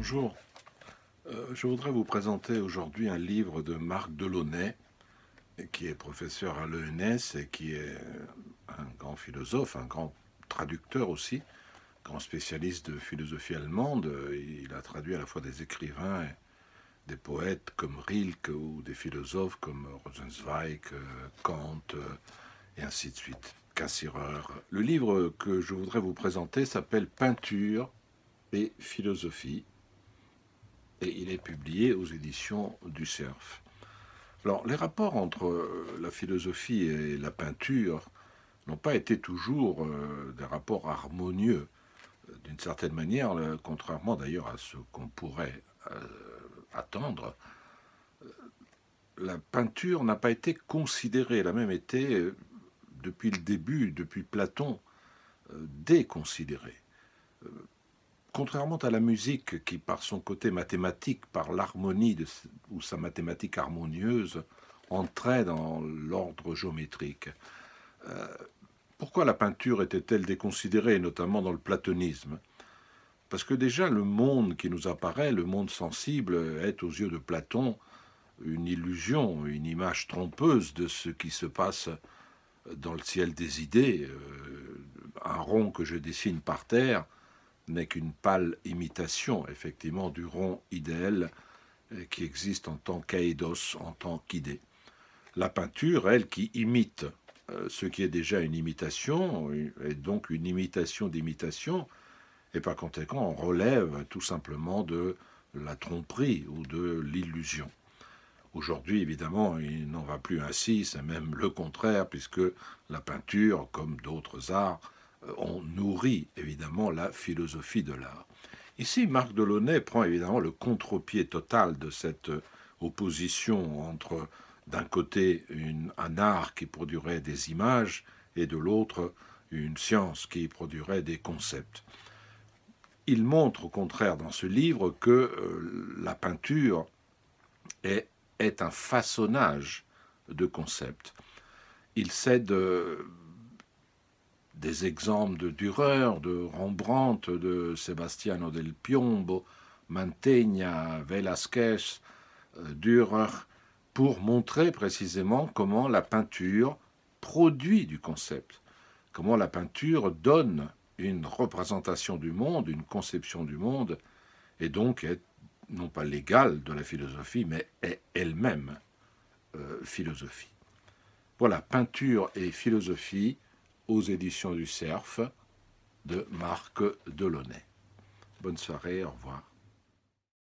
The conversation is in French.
Bonjour, je voudrais vous présenter aujourd'hui un livre de Marc Delaunay, qui est professeur à l'ENS et qui est un grand philosophe, un grand traducteur aussi, grand spécialiste de philosophie allemande. Il a traduit à la fois des écrivains et des poètes comme Rilke ou des philosophes comme Rosenzweig, Kant et ainsi de suite, Cassirer. Le livre que je voudrais vous présenter s'appelle Peinture et philosophie, et il est publié aux éditions du Cerf. Alors, les rapports entre la philosophie et la peinture n'ont pas été toujours des rapports harmonieux, d'une certaine manière, contrairement d'ailleurs à ce qu'on pourrait attendre. La peinture n'a pas été considérée, elle a même été, depuis le début, depuis Platon, déconsidérée. Contrairement à la musique qui, par son côté mathématique, par l'harmonie ou sa mathématique harmonieuse, entrait dans l'ordre géométrique. Pourquoi la peinture était-elle déconsidérée, notamment dans le platonisme? Parce que déjà le monde qui nous apparaît, le monde sensible, est aux yeux de Platon une illusion, une image trompeuse de ce qui se passe dans le ciel des idées. Un rond que je dessine par terre n'est qu'une pâle imitation, effectivement, du rond idéal qui existe en tant qu'aédos, en tant qu'idée. La peinture, elle, qui imite ce qui est déjà une imitation, est donc une imitation d'imitation, et par conséquent, on relève tout simplement de la tromperie ou de l'illusion. Aujourd'hui, évidemment, il n'en va plus ainsi, c'est même le contraire, puisque la peinture, comme d'autres arts, ont nourri évidemment la philosophie de l'art. Ici, Marc Delaunay prend évidemment le contre-pied total de cette opposition entre, d'un côté, un art qui produirait des images et de l'autre, une science qui produirait des concepts. Il montre au contraire dans ce livre que la peinture est un façonnage de concepts. Il cède des exemples de Dürer, de Rembrandt, de Sebastiano del Piombo, Mantegna, Velázquez, Dürer, pour montrer précisément comment la peinture produit du concept, comment la peinture donne une représentation du monde, une conception du monde, et donc est non pas l'égale de la philosophie, mais est elle-même philosophie. Voilà, Peinture et philosophie aux éditions du Cerf de Marc Delaunay. Bonne soirée, au revoir.